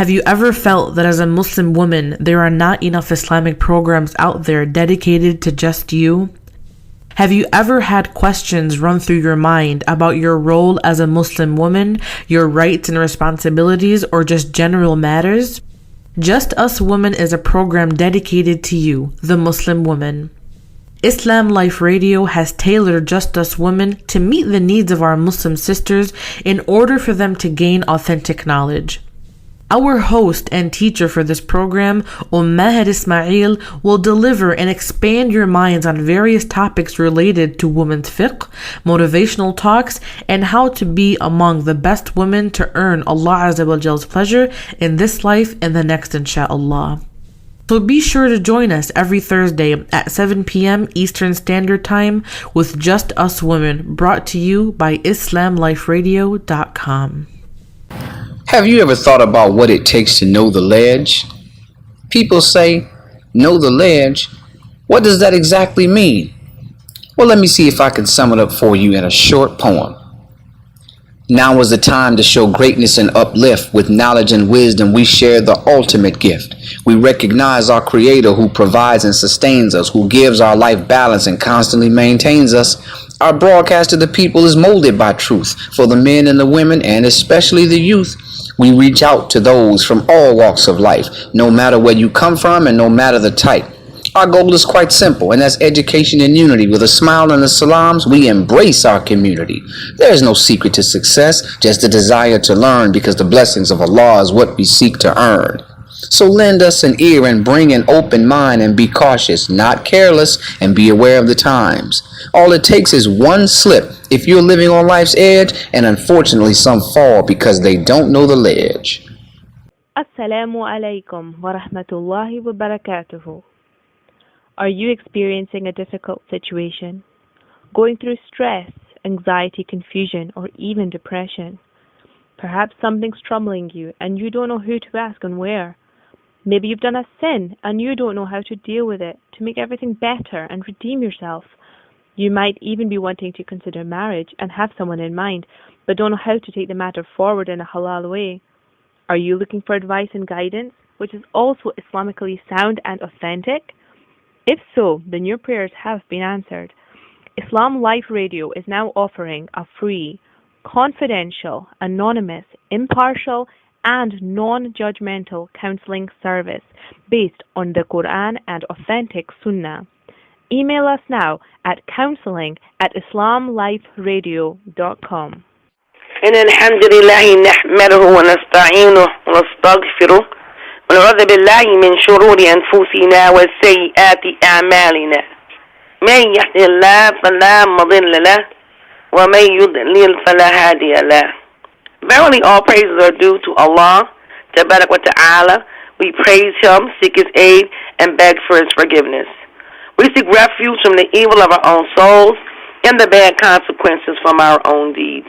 Have you ever felt that as a Muslim woman, there are not enough Islamic programs out there dedicated to just you? Have you ever had questions run through your mind about your role as a Muslim woman, your rights and responsibilities, or just general matters? Just Us Women is a program dedicated to you, the Muslim woman. Islam Life Radio has tailored Just Us Women to meet the needs of our Muslim sisters in order for them to gain authentic knowledge. Our host and teacher for this program, Ummu Maahir Ismaa'eel, will deliver and expand your minds on various topics related to women's fiqh, motivational talks, and how to be among the best women to earn Allah Azza wa Jal's pleasure in this life and the next, insha'Allah. So be sure to join us every Thursday at 7 p.m. Eastern Standard Time with Just Us Women, brought to you by IslamLifeRadio.com. Have you ever thought about what it takes to know the ledge? People say, know the ledge. What does that exactly mean? Well, let me see if I can sum it up for you in a short poem. Now is the time to show greatness and uplift. With knowledge and wisdom, we share the ultimate gift. We recognize our Creator who provides and sustains us, who gives our life balance and constantly maintains us. Our broadcast to the people is molded by truth for the men and the women, and especially the youth. We reach out to those from all walks of life, no matter where you come from and no matter the type. Our goal is quite simple, and that's education and unity. With a smile and the salams, we embrace our community. There is no secret to success, just a desire to learn, because the blessings of Allah is what we seek to earn. So lend us an ear and bring an open mind, and be cautious, not careless, and be aware of the times. All it takes is one slip if you're living on life's edge, and unfortunately some fall because they don't know the ledge. Assalamu alaikum wa rahmatullahi wa barakatuhu. Are you experiencing a difficult situation? Going through stress, anxiety, confusion, or even depression? Perhaps something's troubling you and you don't know who to ask and where. Maybe you've done a sin and you don't know how to deal with it to make everything better and redeem yourself. You might even be wanting to consider marriage and have someone in mind, but don't know how to take the matter forward in a halal way. Are you looking for advice and guidance, which is also Islamically sound and authentic? If so, then your prayers have been answered. Islam Life Radio is now offering a free, confidential, anonymous, impartial, and non-judgmental counseling service based on the Qur'an and authentic Sunnah. Email us now at counseling@islamliferadio.com. إن الحمد لله نحمده ونستعينه ونستغفره ونعوذ بالله من شرور أنفسنا وسيئات أعمالنا من يهده الله فلا مضل له ومن يضلل فلا هادي له. Verily all praises are due to Allah Tabarak wa Ta'ala. We praise Him, seek His aid, and beg for His forgiveness. We seek refuge from the evil of our own souls and the bad consequences from our own deeds.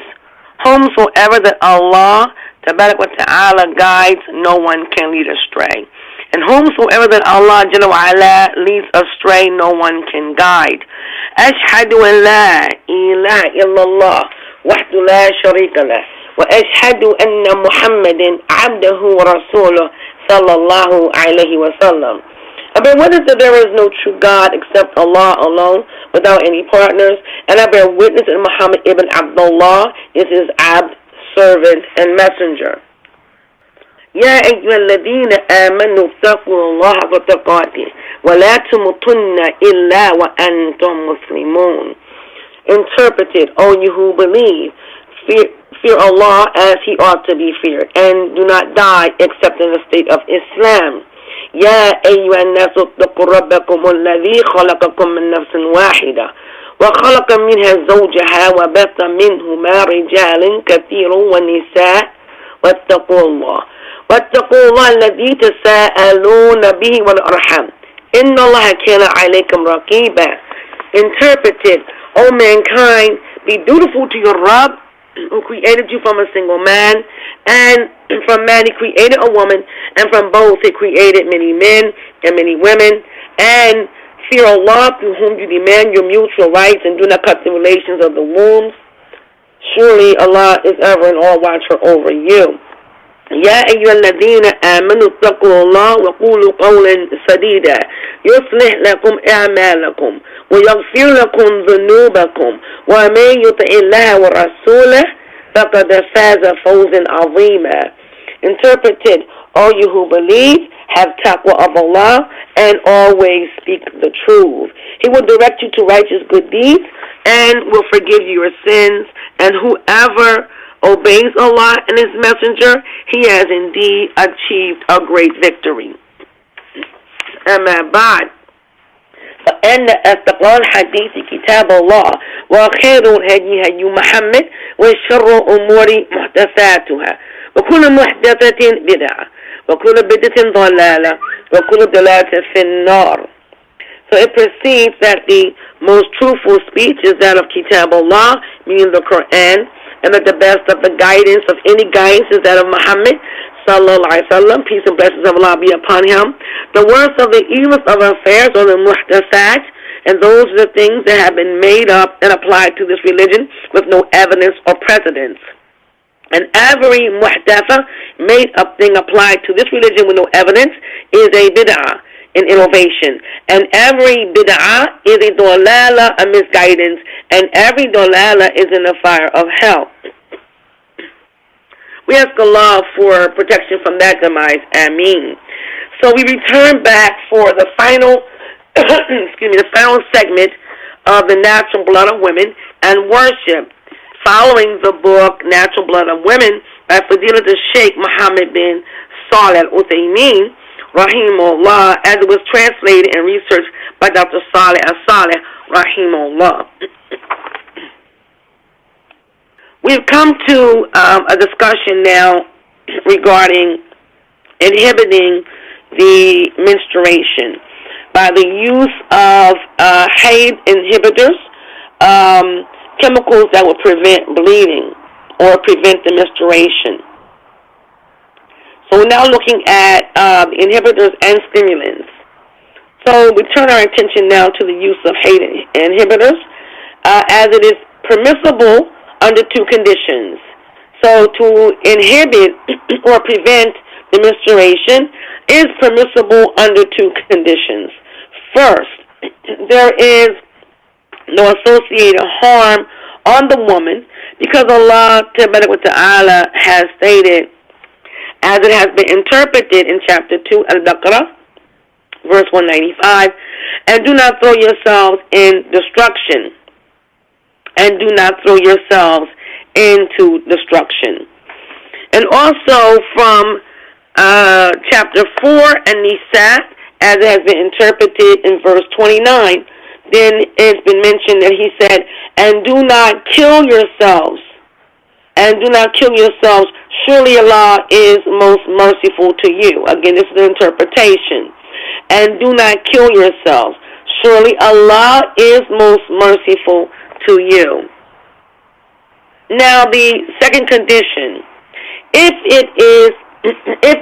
Whomsoever that Allah Tabarak wa Ta'ala guides, no one can lead astray. And whomsoever that Allah Jalla wa Ala leads astray, no one can guide. Ashhadu an la ilaha illallah wahdu la sharika lah. وأشهد أن محمد عبده ورسوله صلى الله عليه وسلم. I bear witness that there is no true God except Allah alone, without any partners, and I bear witness that Muhammad ibn Abdullah is his abd, servant, and messenger. يا أيها الذين آمنوا اتقوا الله حق تقاته ولا تموتن إلا وأنتم مسلمون. Interpreted, O you who believe, fear Allah as He ought to be feared, and do not die except in the state of Islam. يا أيها الناس اتقوا ربكم الذي خلقكم من نفس واحدة وخلق منها زوجها وبث منهما رجالا كثيرا ونساء واتقوا الله الذي تساءلون به والأرحام إن الله كان عليكم رقيبا. Interpreted, O mankind, be dutiful to your Rabb, who created you from a single man, and from man He created a woman, and from both He created many men and many women, and fear Allah, through whom you demand your mutual rights, and do not cut the relations of the wombs. Surely Allah is ever and all watcher over you. يا أيها الذين آمنوا اتقوا الله وقولوا قولا سديدا يصلح لكم أعمالكم ويغفر لكم ذنوبكم ومن يطع الله ورسوله فقد فاز فوزا عظيما. Interpreted, all you who believe, have taqwa of Allah and always speak the truth. He will direct you to righteous good deeds and will forgive you your sins. And whoever obeys Allah and His Messenger, he has indeed achieved a great victory. أما بعد فإن أصدق الحديث كتاب الله وخير الهدي هدي محمد وشر الأمور محدثاتها وكل محدثة بدعة وكل بدعة ضلالة وكل ضلالة في النار. So it proceeds that the most truthful speech is that of Kitab Allah, meaning the Qur'an, and that the best of the guidance of any guidance is that of Muhammad sallallahu alaihi wasallam, peace and blessings of Allah be upon him. The worst of the evils of affairs are the muhdathat, and those are the things that have been made up and applied to this religion with no evidence or precedence. And every muhdatha, made up thing applied to this religion with no evidence, is a bid'ah, an innovation. And every bid'ah is a dolala, a misguidance, and every dolala is in the fire of hell. We ask Allah for protection from that demise. Ameen. So we return back for the final the final segment of the Natural Blood of Women and Worship, following the book Natural Blood of Women by Fadilat Shaykh Muhammad bin Shaykh Uthaymeen, rahimahullah, as it was translated and researched by Dr. Saleh As-Saleh, rahimahullah. We've come to a discussion now regarding inhibiting the menstruation by the use of haid inhibitors, chemicals that will prevent bleeding or prevent the menstruation. So we're now looking at inhibitors and stimulants. So we turn our attention now to the use of haid inhibitors, as it is permissible under two conditions. So to inhibit or prevent the menstruation is permissible under two conditions. First, there is no associated harm on the woman because Allah Ta'ala has stated, as it has been interpreted in chapter 2 Al-Baqarah, verse 195, and do not throw yourselves in destruction. And do not throw yourselves into destruction. And also from chapter 4 and Nisa, as it has been interpreted in verse 29, then it's been mentioned that he said, and do not kill yourselves. And do not kill yourselves. Surely Allah is most merciful to you. Again, this is the interpretation. And do not kill yourselves. Surely Allah is most merciful to you. Now the second condition, if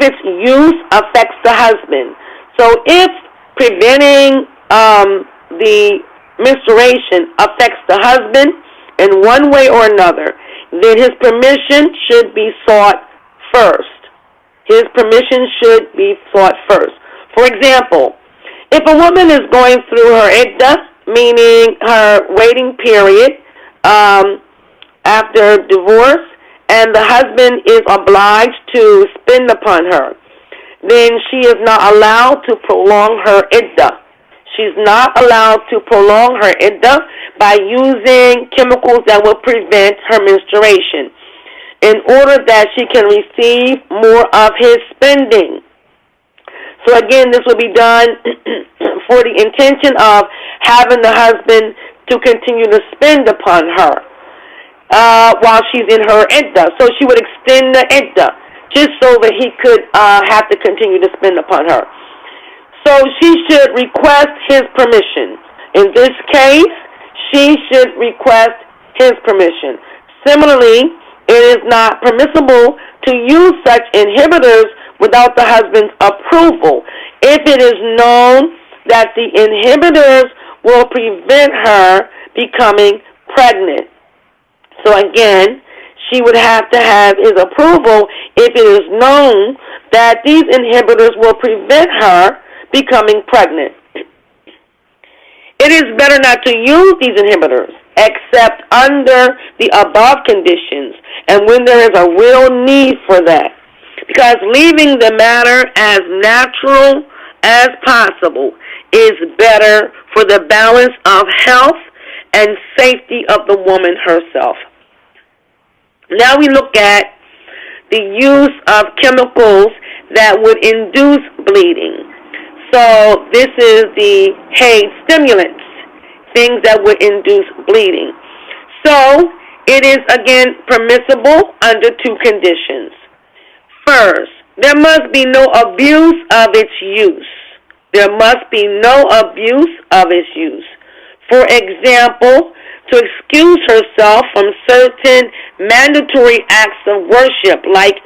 its use affects the husband. So if preventing the menstruation affects the husband in one way or another, then his permission should be sought first. His permission should be sought first. For example, if a woman is going through her iddah, meaning her waiting period after divorce, and the husband is obliged to spend upon her, then she is not allowed to prolong her iddah. She's not allowed to prolong her iddah by using chemicals that will prevent her menstruation in order that she can receive more of his spending. So again, this will be done for the intention of having the husband to continue to spend upon her while she's in her iddah. So she would extend the iddah just so that he could have to continue to spend upon her. So she should request his permission. In this case, she should request his permission. Similarly, it is not permissible to use such inhibitors without the husband's approval if it is known that the inhibitors will prevent her becoming pregnant. So again, she would have to have his approval if it is known that these inhibitors will prevent her becoming pregnant. It is better not to use these inhibitors except under the above conditions and when there is a real need for that, because leaving the matter as natural as possible is better for the balance of health and safety of the woman herself. Now we look at the use of chemicals that would induce bleeding. So this is the Haid stimulants, things that would induce bleeding. So it is again permissible under two conditions. First, there must be no abuse of its use. There must be no abuse of its use. For example, to excuse herself from certain mandatory acts of worship, like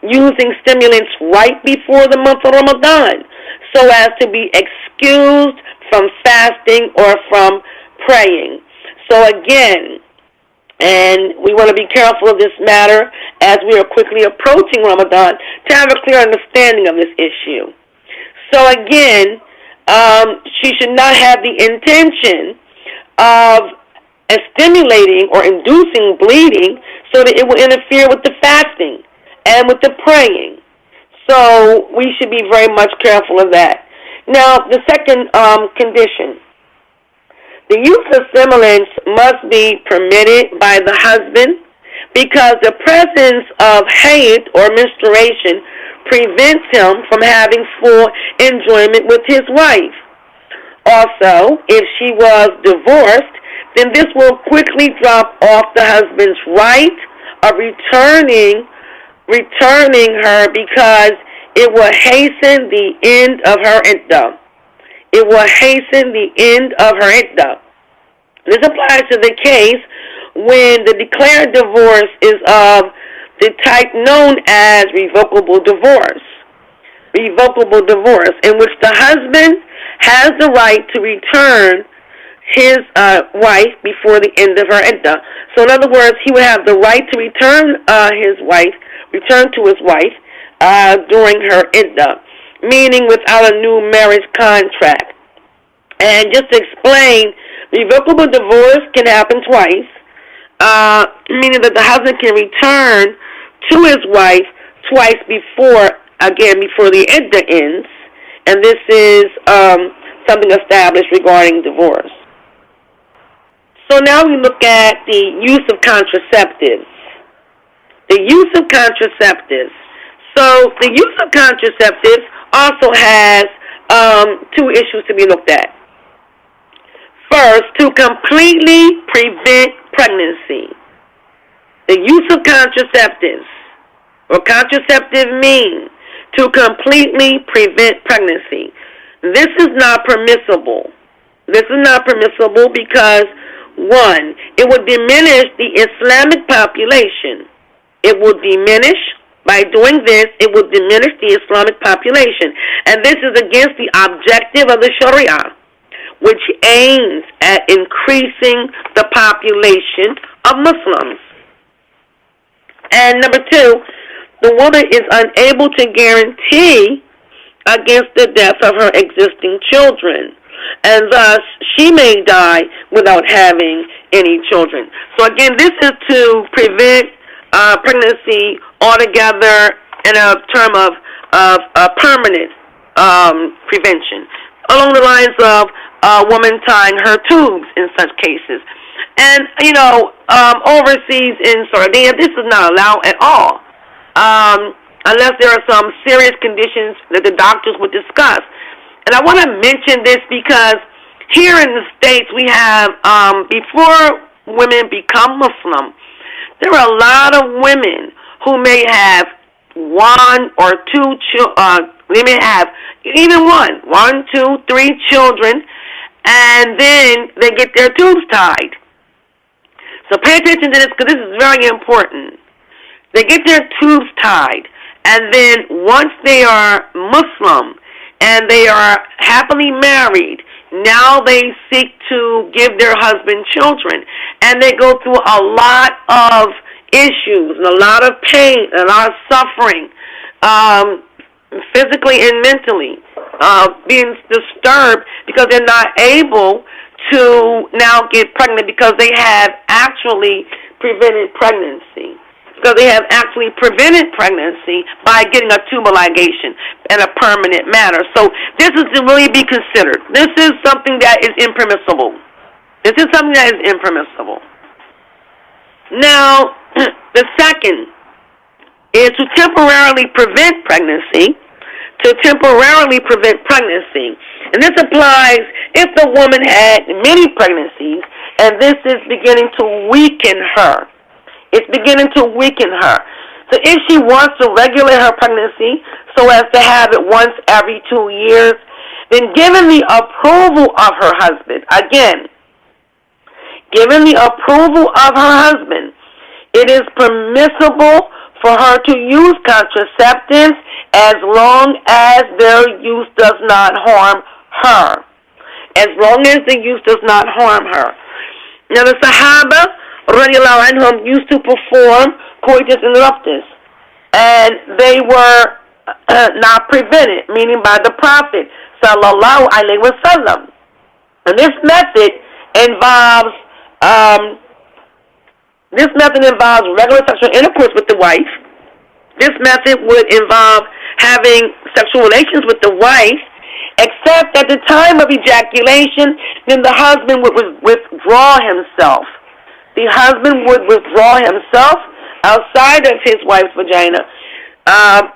using stimulants right before the month of Ramadan, so as to be excused from fasting or from praying. So again, and we want to be careful of this matter as we are quickly approaching Ramadan to have a clear understanding of this issue. So again, she should not have the intention of stimulating or inducing bleeding so that it will interfere with the fasting and with the praying. So we should be very much careful of that. Now, the second condition. The use of stimulants must be permitted by the husband because the presence of haid or menstruation prevents him from having full enjoyment with his wife. Also, if she was divorced, then this will quickly drop off the husband's right of returning her because it will hasten the end of her iddah. It will hasten the end of her iddah. This applies to the case when the declared divorce is of the type known as revocable divorce. Revocable divorce, in which the husband has the right to return his wife before the end of her iddah. So in other words, he would have the right to return to his wife during her iddah, meaning without a new marriage contract. And just to explain, revocable divorce can happen twice, meaning that the husband can return to his wife twice before the iddah ends, and this is something established regarding divorce. So now we look at the use of contraceptives. The use of contraceptives. So the use of contraceptives also has two issues to be looked at. First, to completely prevent pregnancy. The use of contraceptives, or contraceptive means, to completely prevent pregnancy. This is not permissible. This is not permissible because, one, it would diminish the Islamic population. It would diminish, by doing this, it would diminish the Islamic population. And this is against the objective of the Sharia, which aims at increasing the population of Muslims. And number two, the woman is unable to guarantee against the death of her existing children, and thus she may die without having any children. So again, this is to prevent pregnancy altogether in a term of permanent prevention, along the lines of a woman tying her tubes in such cases. And, overseas in Saudi Arabia, this is not allowed at all, unless there are some serious conditions that the doctors would discuss. And I want to mention this because here in the States we have, before women become Muslim, there are a lot of women who may have one or two children, they may have even one, two, three children, and then they get their tubes tied. So pay attention to this because this is very important. They get their tubes tied, and then once they are Muslim and they are happily married, now they seek to give their husband children. And they go through a lot of issues and a lot of pain and a lot of suffering, physically and mentally, being disturbed because they're not able to now get pregnant because they have actually prevented pregnancy. Because they have actually prevented pregnancy by getting a tubal ligation in a permanent manner. So this is to really be considered. This is something that is impermissible. This is something that is impermissible. Now, the second is to temporarily prevent pregnancy. To temporarily prevent pregnancy. And this applies if the woman had many pregnancies and this is beginning to weaken her. It's beginning to weaken her. So if she wants to regulate her pregnancy so as to have it once every 2 years, then given the approval of her husband, again, given the approval of her husband, it is permissible for her to use contraceptives as long as their use does not harm her. As long as the use does not harm her. Now the Sahaba, radiallahu anhum, used to perform coitus interruptus, and they were not prevented, meaning by the Prophet sallallahu alaihi wasallam. And this method involves regular sexual intercourse with the wife. This method would involve having sexual relations with the wife, except at the time of ejaculation, then the husband would withdraw himself. The husband would withdraw himself outside of his wife's vagina,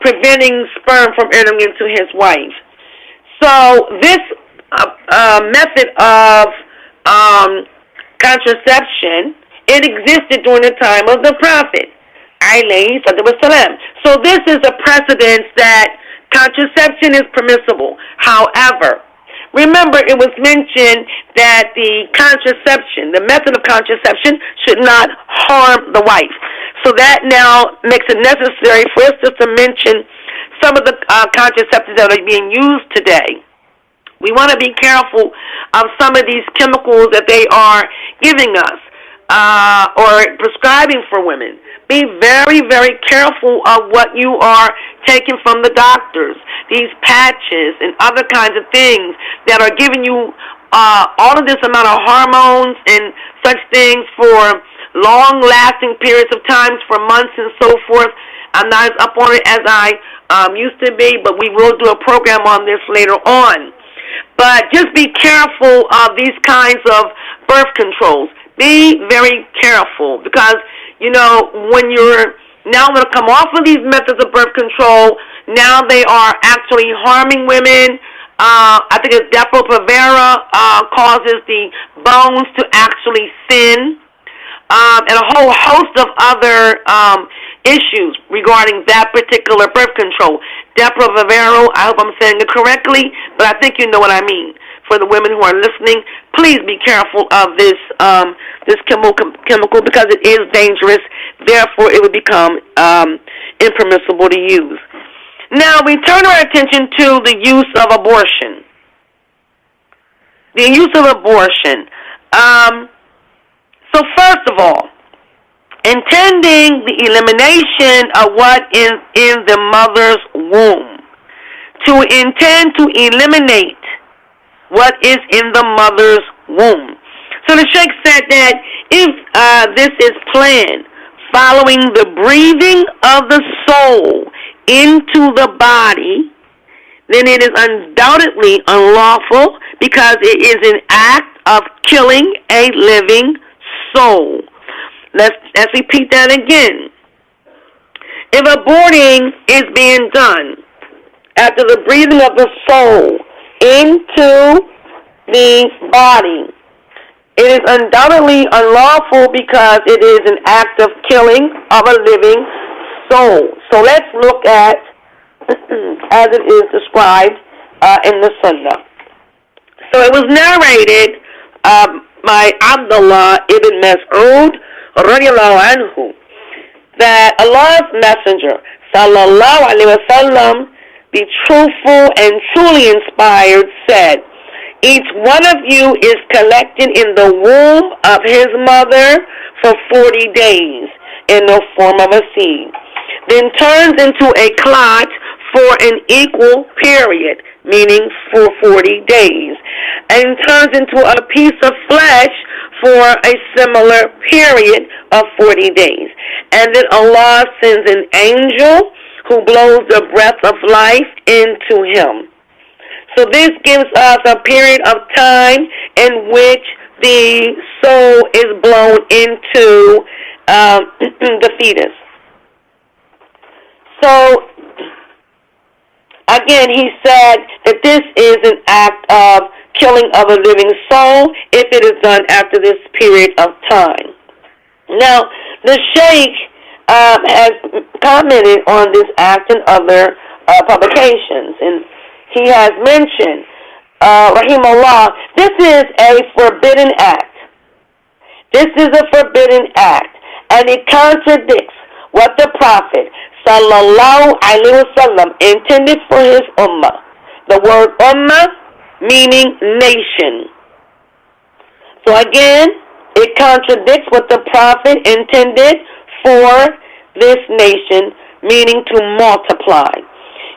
preventing sperm from entering into his wife. So this method of contraception, it existed during the time of the Prophet, alayhi sallam. So this is a precedence that contraception is permissible. However, remember it was mentioned that the method of contraception should not harm the wife. So that now makes it necessary for us just to mention some of the contraceptives that are being used today. We want to be careful of some of these chemicals that they are giving us or prescribing for women. Be very, very careful of what you are taking from the doctors. These patches and other kinds of things that are giving you all of this amount of hormones and such things for long-lasting periods of times, for months and so forth. I'm not as up on it as I used to be, but we will do a program on this later on. But just be careful of these kinds of birth controls. Be very careful because, you know, when you're now going to come off of these methods of birth control, now they are actually harming women. I think it's Depo-Provera causes the bones to actually thin, and a whole host of other issues regarding that particular birth control. Depo-Provera, I hope I'm saying it correctly, but I think you know what I mean. For the women who are listening, please be careful of this chemical because it is dangerous. Therefore, it would become impermissible to use. Now, we turn our attention to the use of abortion. The use of abortion. So first of all, intending the elimination of what is in the mother's womb. To intend to eliminate what is in the mother's womb. So the Shaykh said that if this is planned following the breathing of the soul into the body, then it is undoubtedly unlawful because it is an act of killing a living soul. Let's repeat that again. If aborting is being done after the breathing of the soul into the body, it is undoubtedly unlawful because it is an act of killing of a living soul. So let's look at as it is described in the Sunnah. So it was narrated by Abdullah ibn Mas'ud radiallahu anhu that Allah's Messenger sallallahu alaihi wasallam, the truthful and truly inspired, said, each one of you is collected in the womb of his mother for 40 days. in the form of a seed, then turns into a clot for an equal period, meaning for 40 days, and turns into a piece of flesh for a similar period of 40 days. And then Allah sends an angel who blows the breath of life into him. So this gives us a period of time in which the soul is blown into the fetus. So, again, he said that this is an act of killing of a living soul if it is done after this period of time. Now, the Shaykh has commented on this act in other publications, and he has mentioned, rahimahullah, this is a forbidden act. This is a forbidden act, and it contradicts what the Prophet sallallahu alaihi wasallam intended for his ummah. The word ummah meaning nation. So again, it contradicts what the Prophet intended for this nation, meaning to multiply.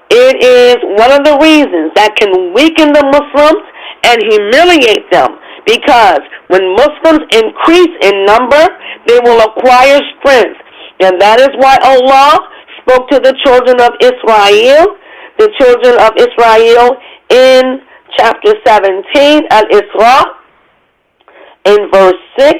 It is one of the reasons that can weaken the Muslims and humiliate them, because when Muslims increase in number, they will acquire strength. And that is why Allah spoke to the children of Israel, in chapter 17, Al-Isra, in verse 6,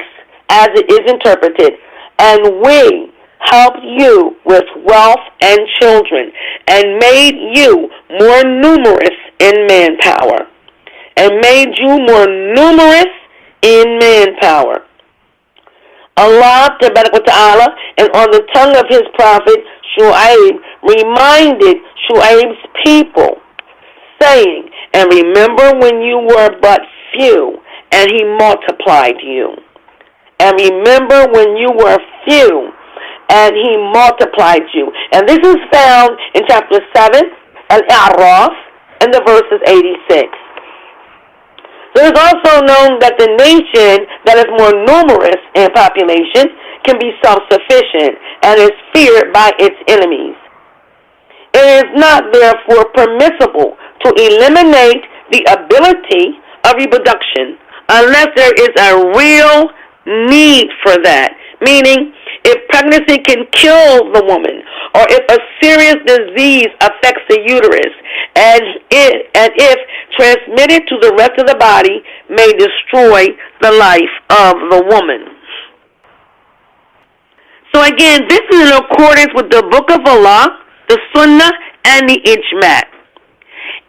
as it is interpreted. And we helped you with wealth and children, and made you more numerous in manpower. And made you more numerous in manpower. Allah Ta'ala, and on the tongue of his prophet Shu'aib, reminded Shu'aib's people, saying, and remember when you were but few, and he multiplied you. And remember when you were few, and he multiplied you. And this is found in chapter 7, Al-A'raf, and the verses 86. So it is also known that the nation that is more numerous in population can be self-sufficient and is feared by its enemies. It is not therefore permissible to eliminate the ability of reproduction unless there is a real need for that. Meaning, if pregnancy can kill the woman, or if a serious disease affects the uterus, and if transmitted to the rest of the body, may destroy the life of the woman. So again, this is in accordance with the Book of Allah, the Sunnah, and the Ijma'.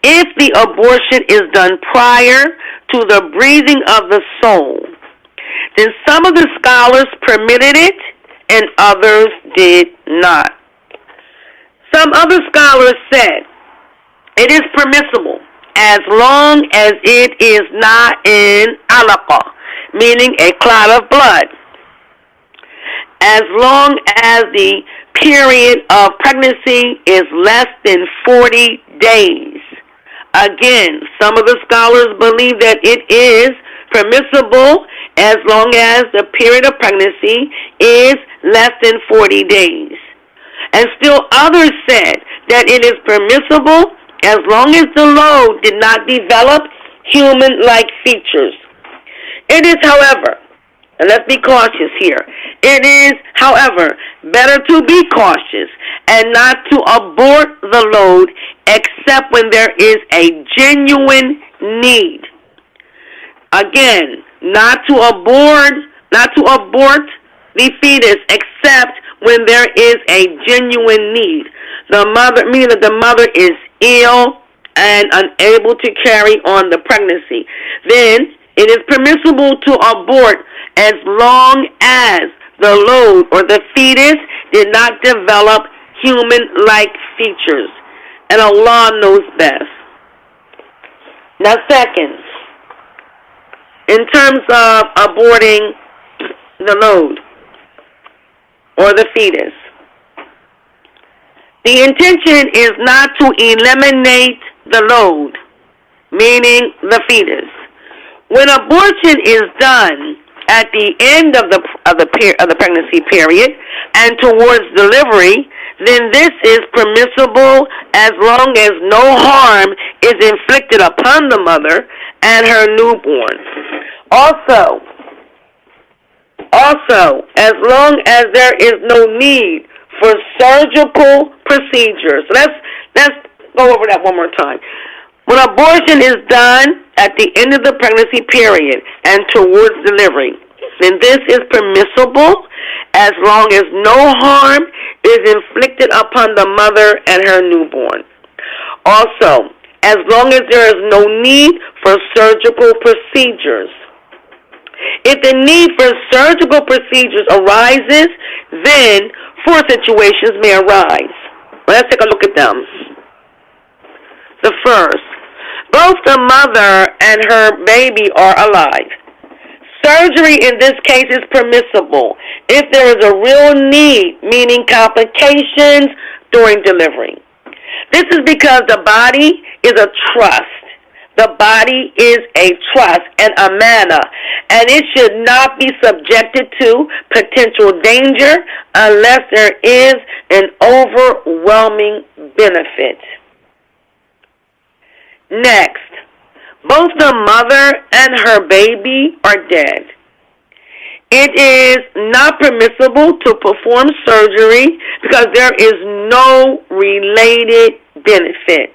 If the abortion is done prior to the breathing of the soul, then some of the scholars permitted it and others did not. Some other scholars said it is permissible as long as it is not in alaqa, meaning a clot of blood, as long as the period of pregnancy is less than 40 days. Again, some of the scholars believe that it is permissible as long as the period of pregnancy is less than 40 days. And still others said that it is permissible as long as the load did not develop human-like features. It is, however, and let's be cautious here, it is, however, better to be cautious and not to abort the load except when there is a genuine need. Again, not to abort the fetus except when there is a genuine need. The mother, meaning that the mother is ill and unable to carry on the pregnancy. Then it is permissible to abort as long as the load or the fetus did not develop human-like features. And Allah knows best. Now second, in terms of aborting the load or the fetus, the intention is not to eliminate the load, meaning the fetus. When abortion is done, at the end of the pregnancy period and towards delivery, then this is permissible as long as no harm is inflicted upon the mother and her newborn. Also, as long as there is no need for surgical procedures. So let's go over that one more time. When abortion is done at the end of the pregnancy period and towards delivery, then this is permissible as long as no harm is inflicted upon the mother and her newborn. Also, as long as there is no need for surgical procedures. If the need for surgical procedures arises, then four situations may arise. Let's take a look at them. The first, both the mother and her baby are alive. Surgery in this case is permissible if there is a real need, meaning complications during delivery. This is because the body is a trust. The body is a trust and a manna, and it should not be subjected to potential danger unless there is an overwhelming benefit. Next, both the mother and her baby are dead. It is not permissible to perform surgery because there is no related benefit.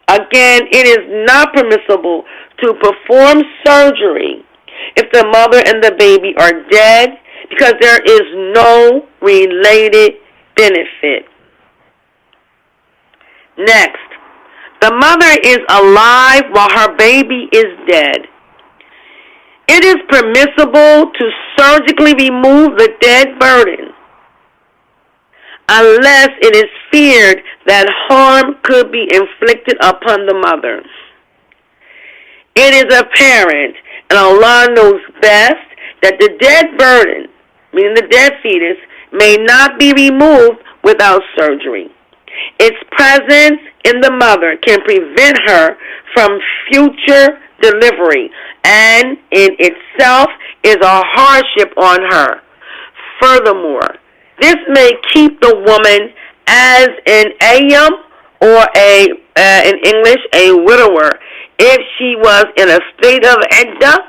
Again, it is not permissible to perform surgery if the mother and the baby are dead because there is no related benefit. Next, the mother is alive while her baby is dead. It is permissible to surgically remove the dead burden unless it is feared that harm could be inflicted upon the mother. It is apparent, and Allah knows best, that the dead burden, meaning the dead fetus, may not be removed without surgery. Its presence in the mother can prevent her from future delivery, and in itself is a hardship on her. Furthermore, this may keep the woman as an ayam, or in English, a widower, if she was in a state of iddah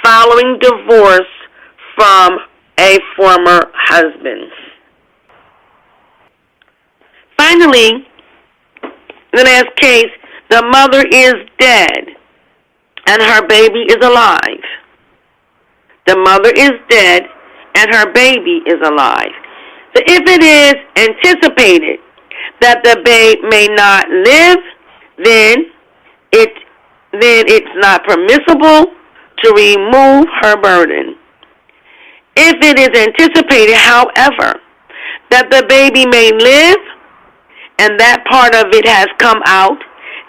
following divorce from a former husband. Finally, in the last case, the mother is dead and her baby is alive. The mother is dead and her baby is alive. So if it is anticipated that the babe may not live, then it's not permissible to remove her burden. If it is anticipated, however, that the baby may live and that part of it has come out,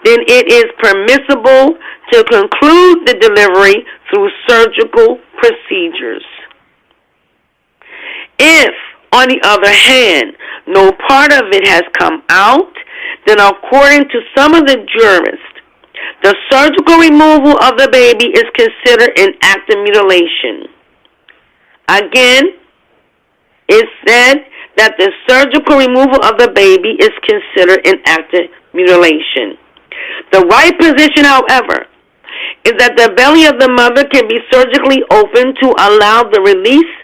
then it is permissible to conclude the delivery through surgical procedures. If, on the other hand, no part of it has come out, then according to some of the jurists, the surgical removal of the baby is considered an act of mutilation. Again, it said that the surgical removal of the baby is considered an act of mutilation. The right position, however, is that the belly of the mother can be surgically opened to allow the release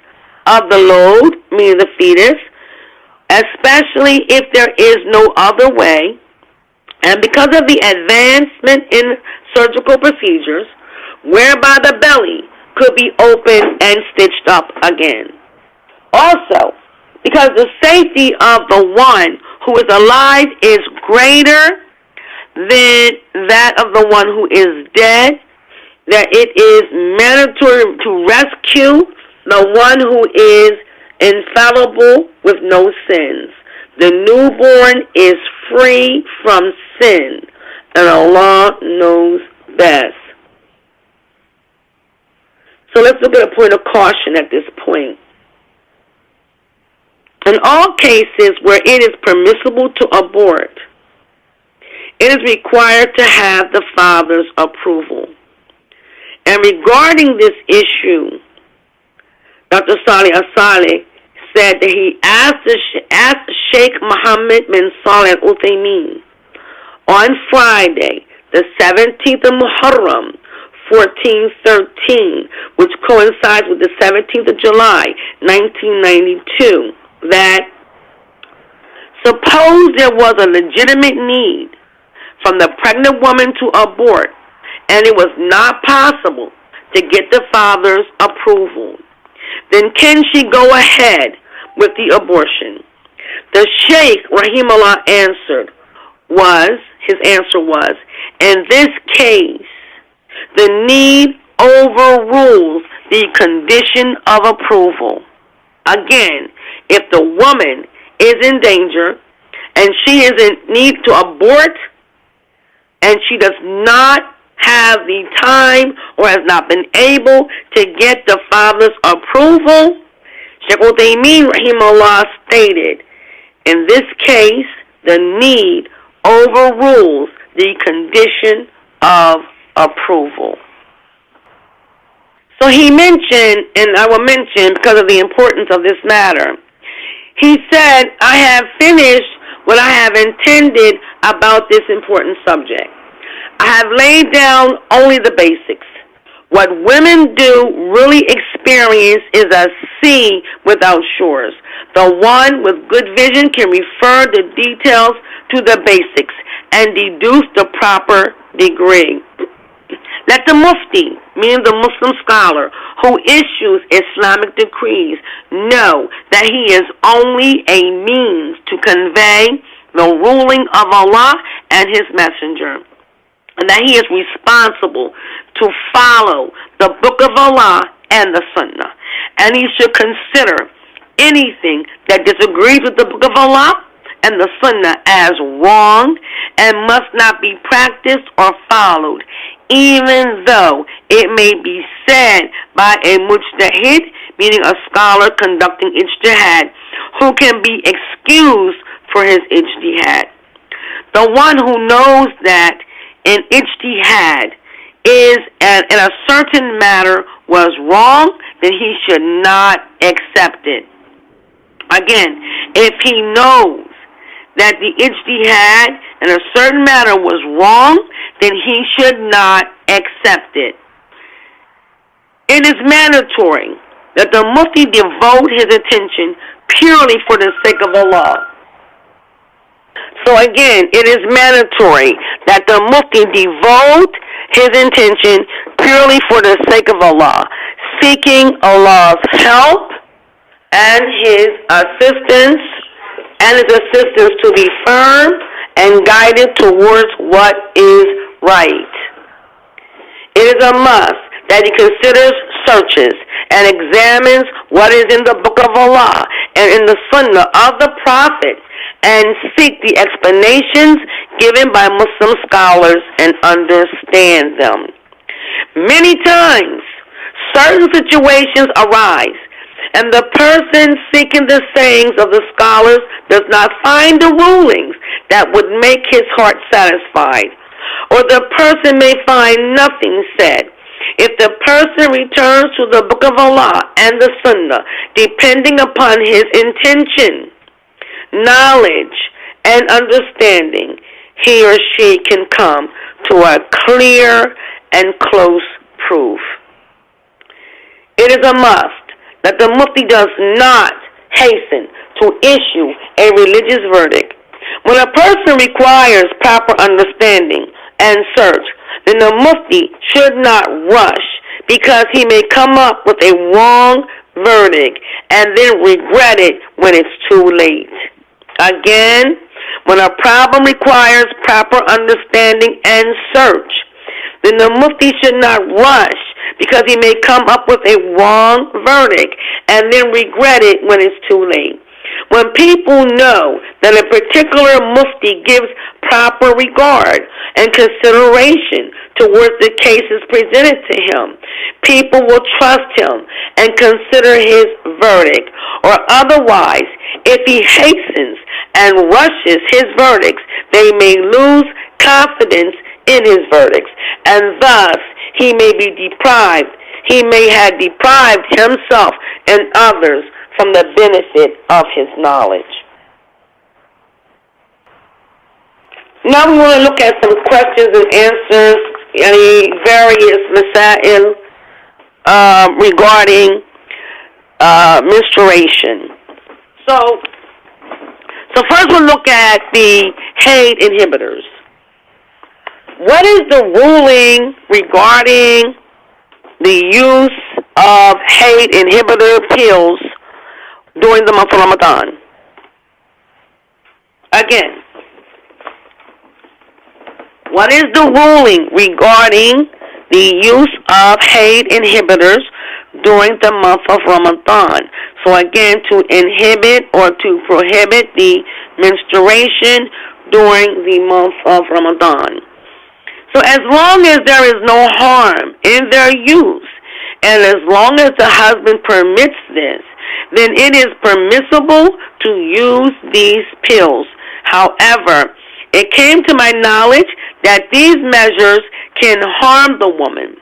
of the load, meaning the fetus, especially if there is no other way. And because of the advancement in surgical procedures, whereby the belly could be opened and stitched up again. Also, because the safety of the one who is alive is greater than that of the one who is dead, that it is mandatory to rescue the one who is infallible with no sins. The newborn is free from sin, and Allah knows best. So let's look at a point of caution at this point. In all cases where it is permissible to abort, it is required to have the father's approval. And regarding this issue, Dr. Salih As-Salih said that he asked Shaykh Muhammad bin Salih Uthaymeen on Friday, the 17th of Muharram, 1413, which coincides with the 17th of July, 1992, that suppose there was a legitimate need from the pregnant woman to abort, and it was not possible to get the father's approval, then can she go ahead with the abortion? The Shaykh, Rahimullah, his answer was, in this case, the need overrules the condition of approval. Again, if the woman is in danger and she is in need to abort and she does not have the time or has not been able to get the father's approval, Shaykh Uthaymeen Rahimahullah stated, in this case, the need overrules the condition of approval. So he mentioned, and I will mention because of the importance of this matter, he said, I have finished what I have intended about this important subject. I have laid down only the basics. What women do really experience is a sea without shores. The one with good vision can refer the details to the basics and deduce the proper degree. Let the mufti, meaning the Muslim scholar who issues Islamic decrees, know that he is only a means to convey the ruling of Allah and His Messenger, and that he is responsible to follow the Book of Allah and the Sunnah, and he should consider anything that disagrees with the Book of Allah and the Sunnah as wrong and must not be practiced or followed, even though it may be said by a mujtahid, meaning a scholar conducting ijtihad, who can be excused for his ijtihad. The one who knows that an ijtihad is in a certain matter was wrong, then he should not accept it. Again, if he knows that the ijtihad in a certain matter was wrong, then he should not accept it. It is mandatory that the mufti devote his attention purely for the sake of Allah. So again, it is mandatory that the mufti devote his intention purely for the sake of Allah, seeking Allah's help and His assistance, to be firm and guided towards what is right. It is a must that he considers, searches, and examines what is in the Book of Allah and in the Sunnah of the Prophet, and seek the explanations given by Muslim scholars and understand them. Many times, certain situations arise, and the person seeking the sayings of the scholars does not find the rulings that would make his heart satisfied, or the person may find nothing said. If the person returns to the Book of Allah and the Sunnah, depending upon his intention, knowledge, and understanding, he or she can come to a clear and close proof. It is a must that the mufti does not hasten to issue a religious verdict. When a person requires proper understanding and search, then the mufti should not rush, because he may come up with a wrong verdict and then regret it when it's too late. Again, when a problem requires proper understanding and search, then the mufti should not rush, because he may come up with a wrong verdict and then regret it when it's too late. When people know that a particular mufti gives proper regard and consideration towards the cases presented to him, people will trust him and consider his verdict. Or otherwise, if he hastens and rushes his verdicts, they may lose confidence in his verdicts, and thus he may be deprived he may have deprived himself and others from the benefit of his knowledge. Now we want to look at some questions and answers, various masail regarding menstruation. So first we'll look at the Haid inhibitors. What is the ruling regarding the use of Haid inhibitor pills during the month of Ramadan? Again, what is the ruling regarding the use of Haid inhibitors during the month of Ramadan? So again, to inhibit or to prohibit the menstruation during the month of Ramadan. So as long as there is no harm in their use, and as long as the husband permits this, then it is permissible to use these pills. However, it came to my knowledge that these measures can harm the woman.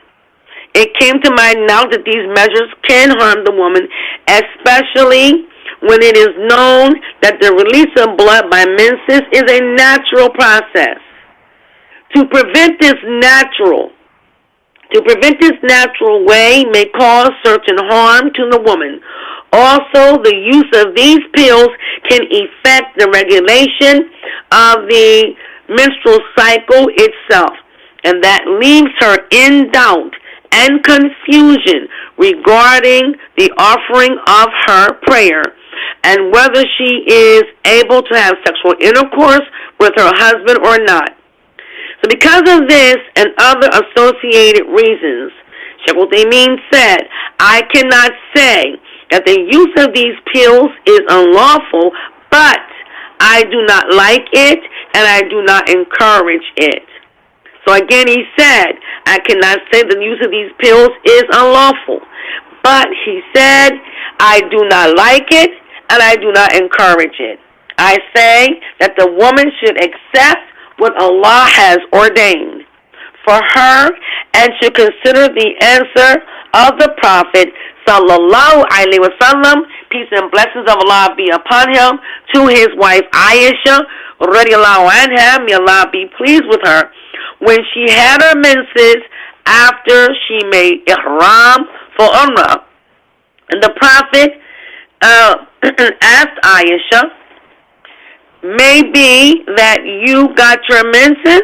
It came to my knowledge that these measures can harm the woman, especially when it is known that the release of blood by menses is a natural process. To prevent this natural way may cause certain harm to the woman. Also, the use of these pills can affect the regulation of the menstrual cycle itself, and that leaves her in doubt and confusion regarding the offering of her prayer and whether she is able to have sexual intercourse with her husband or not. So because of this and other associated reasons, Shaykh Uthaymeen said, I cannot say that the use of these pills is unlawful, but I do not like it and I do not encourage it. So again, he said, I cannot say the use of these pills is unlawful, but he said, I do not like it and I do not encourage it. I say that the woman should accept what Allah has ordained for her and should consider the answer of the Prophet sallallahu alaihi wasallam, peace and blessings of Allah be upon him, to his wife Aisha radiallahu anha, may Allah be pleased with her, when she had her menses after she made ihram for Umrah. And the Prophet asked Aisha, maybe that you got your menses?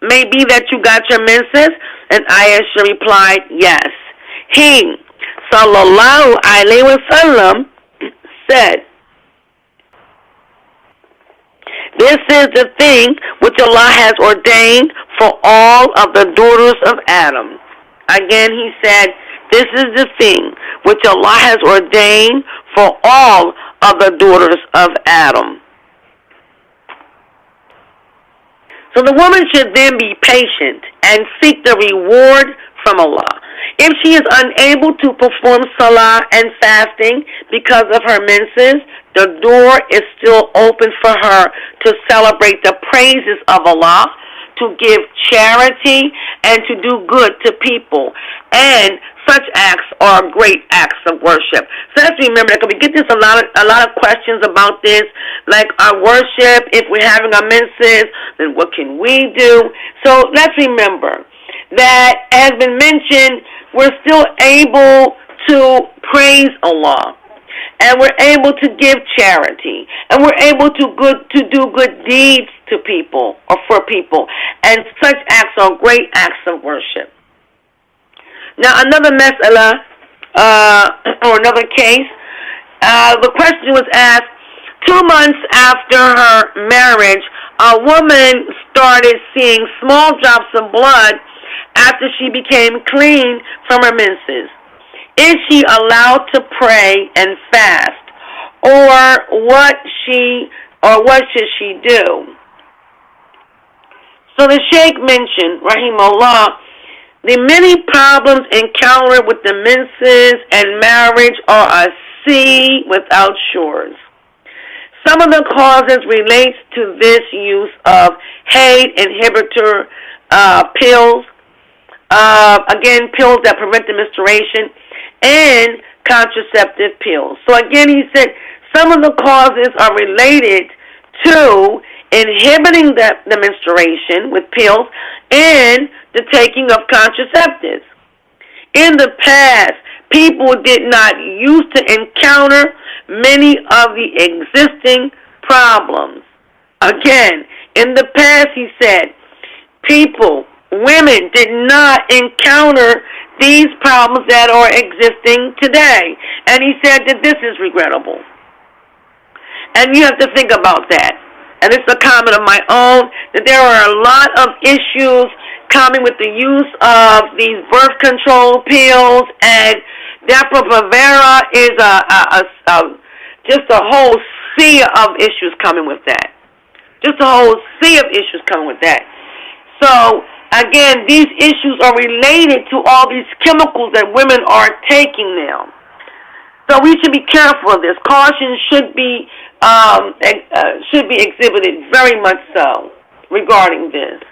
Maybe that you got your menses? And Aisha replied, yes. He, sallallahu alayhi wasallam, said, this is the thing which Allah has ordained for all of the daughters of Adam. Again, he said, this is the thing which Allah has ordained for all of the daughters of Adam. So the woman should then be patient and seek the reward from Allah. If she is unable to perform salah and fasting because of her menses, the door is still open for her to celebrate the praises of Allah, to give charity, and to do good to people. And such acts are great acts of worship. So let's remember that, because we get this a lot of questions about this, like our worship, if we're having our menses, then what can we do? So let's remember that, as been mentioned, we're still able to praise Allah, and we're able to give charity, and we're able to do good deeds to people or for people, and such acts are great acts of worship. Now, another mas'ala, or another case, the question was asked, 2 months after her marriage, a woman started seeing small drops of blood after she became clean from her menses. Is she allowed to pray and fast, or what should she do? So the Shaykh mentioned, rahimahullah, the many problems encountered with the menses and marriage are a sea without shores. Some of the causes relate to this use of Haid inhibitor pills. Again, pills that prevent the menstruation, and contraceptive pills. So again, he said some of the causes are related to inhibiting the menstruation with pills and the taking of contraceptives. In the past, people did not used to encounter many of the existing problems. Again, in the past, he said, women did not encounter these problems that are existing today. And he said that this is regrettable. And you have to think about that. And it's a comment of my own, that there are a lot of issues coming with the use of these birth control pills, and Depo-Provera is just a whole sea of issues coming with that. Just a whole sea of issues coming with that. So, again, these issues are related to all these chemicals that women are taking now. So we should be careful of this. Caution should be exhibited very much so regarding this.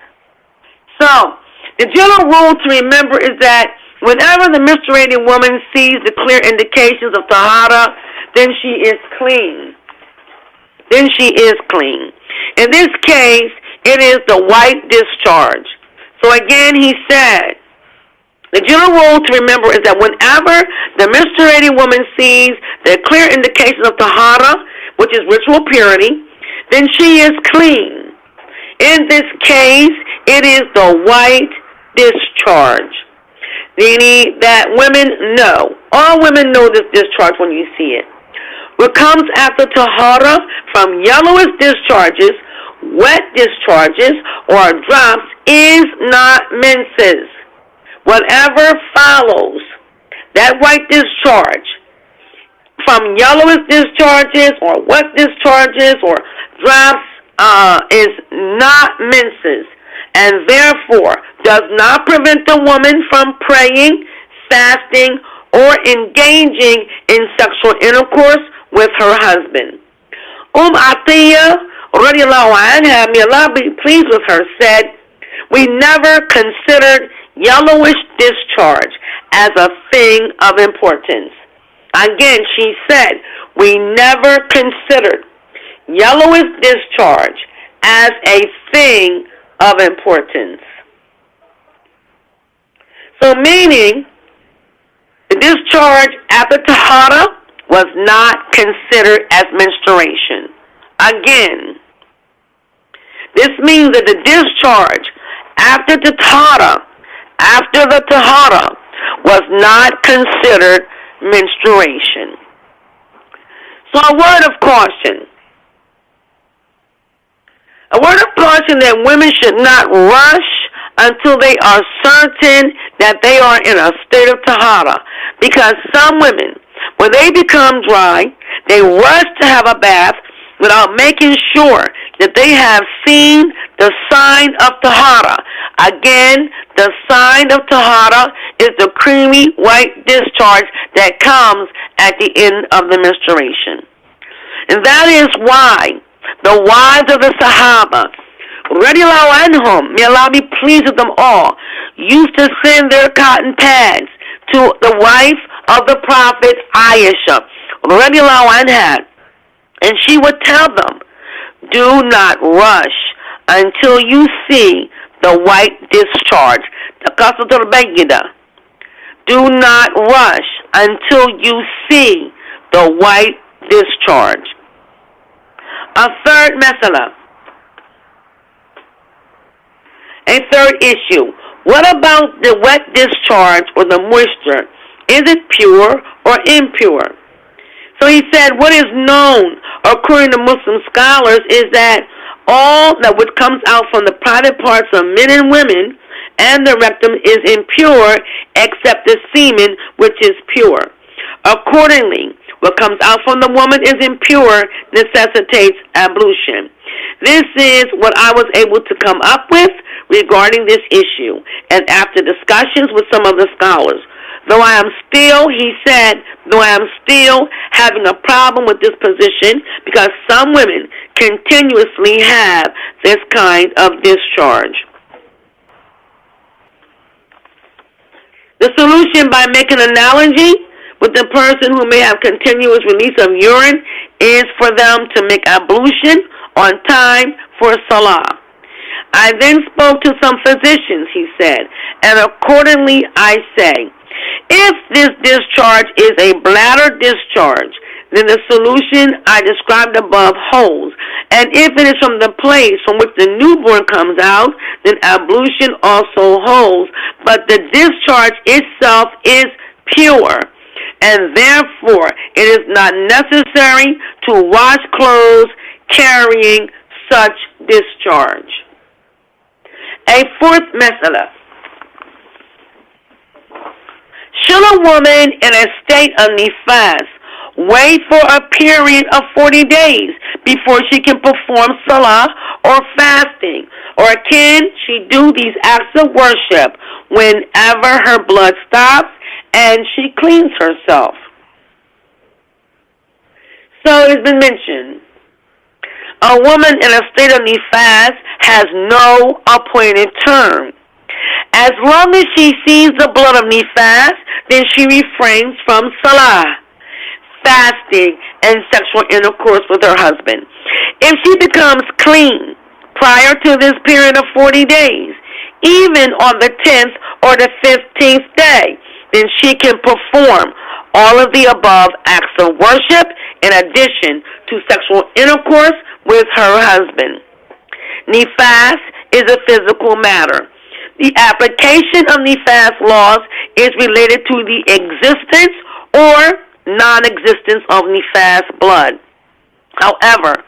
So, the general rule to remember is that whenever the menstruating woman sees the clear indications of tahara, then she is clean. Then she is clean. In this case, it is the white discharge. So again, he said, the general rule to remember is that whenever the menstruating woman sees the clear indications of tahara, which is ritual purity, then she is clean. In this case, it is the white discharge. Meaning that women know. All women know this discharge when you see it. What comes after tahara from yellowish discharges, wet discharges, or drops is not menses. Whatever follows that white discharge from yellowish discharges or wet discharges or drops is not menses, and therefore does not prevent the woman from praying, fasting, or engaging in sexual intercourse with her husband. Atiyah, radiallahu anha, may Allah be pleased with her, said, we never considered yellowish discharge as a thing of importance. Again, she said, we never considered yellowish discharge as a thing of importance. So meaning, the discharge after tahara was not considered as menstruation. Again, this means that the discharge after the tahara was not considered menstruation. So a word of caution. A word of caution that women should not rush until they are certain that they are in a state of tahara. Because some women, when they become dry, they rush to have a bath without making sure that they have seen the sign of tahara. Again, the sign of tahara is the creamy white discharge that comes at the end of the menstruation. And that is why the wives of the Sahaba, radiallahu anhum, may Allah be pleased with them all, used to send their cotton pads to the wife of the Prophet Aisha, radiallahu anha, and she would tell them, do not rush until you see the white discharge. Do not rush until you see the white discharge. A third masala. A third issue. What about the wet discharge or the moisture? Is it pure or impure? So he said what is known, according to Muslim scholars, is that all that which comes out from the private parts of men and women and the rectum is impure except the semen, which is pure. Accordingly, what comes out from the woman is impure, necessitates ablution. This is what I was able to come up with regarding this issue, and after discussions with some of the scholars. Though I am still having a problem with this position because some women continuously have this kind of discharge. The solution, by making an analogy with the person who may have continuous release of urine, is for them to make ablution on time for salah. I then spoke to some physicians, he said, and accordingly I say, if this discharge is a bladder discharge, then the solution I described above holds. And if it is from the place from which the newborn comes out, then ablution also holds. But the discharge itself is pure, and therefore it is not necessary to wash clothes carrying such discharge. A fourth mas'ala. Should a woman in a state of Nifaas wait for a period of 40 days before she can perform salah or fasting? Or can she do these acts of worship whenever her blood stops and she cleans herself? So it's been mentioned, a woman in a state of Nifaas has no appointed term. As long as she sees the blood of Nifaas, then she refrains from salah, fasting, and sexual intercourse with her husband. If she becomes clean prior to this period of 40 days, even on the 10th or the 15th day, then she can perform all of the above acts of worship in addition to sexual intercourse with her husband. Nifaas is a physical matter. The application of Nifaas laws is related to the existence or non-existence of Nifaas blood. However,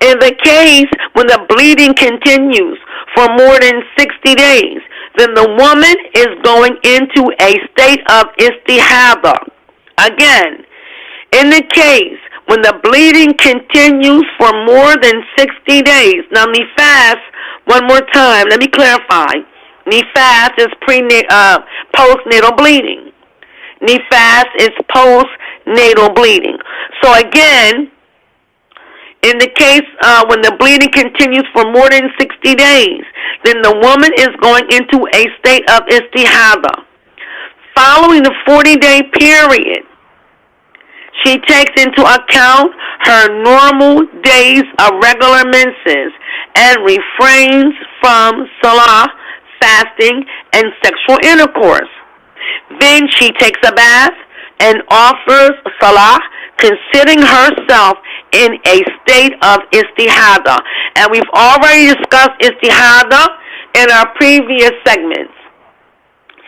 in the case when the bleeding continues for more than 60 days, then the woman is going into a state of Istihaadah. Again, in the case when the bleeding continues for more than 60 days. Now, Nifaas, one more time, let me clarify. Nifaas is postnatal bleeding. Nifaas is postnatal bleeding. So again, in the case when the bleeding continues for more than 60 days, then the woman is going into a state of Istihaadah. Following the 40-day period, she takes into account her normal days of regular menses and refrains from salah, fasting, and sexual intercourse. Then she takes a bath and offers salah, considering herself in a state of Istihaadah. And we've already discussed Istihaadah in our previous segments.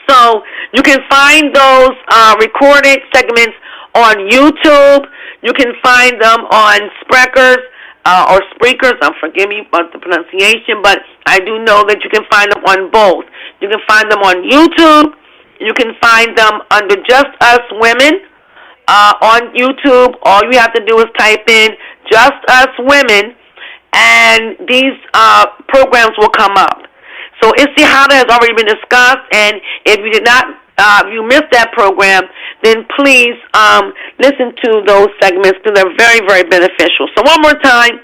So you can find those recorded segments on YouTube. You can find them on Spreakers or Spreakers. Forgive me about the pronunciation, but I do know that you can find them on both. You can find them on YouTube. You can find them under Just Us Women on YouTube. All you have to do is type in Just Us Women, and these programs will come up. So Istihaadah has already been discussed, and if you did not, you missed that program, then please listen to those segments because they're very, very beneficial. So one more time,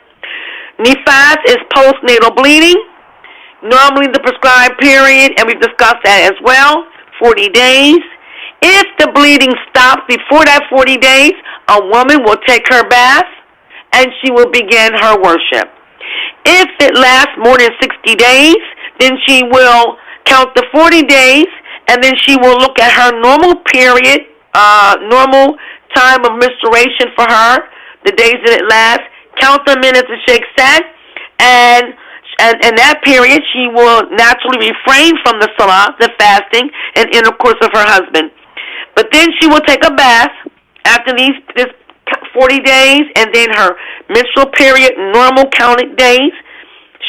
Nifaas is postnatal bleeding. Normally the prescribed period, and we've discussed that as well, 40 days. If the bleeding stops before that 40 days, a woman will take her bath and she will begin her worship. If it lasts more than 60 days, then she will count the 40 days, and then she will look at her normal period, normal time of menstruation for her, the days that it lasts, count them in, as the Sheikh said, and in that period she will naturally refrain from the salah, the fasting, and intercourse of her husband. But then she will take a bath after this 40 days, and then her menstrual period, normal counted days.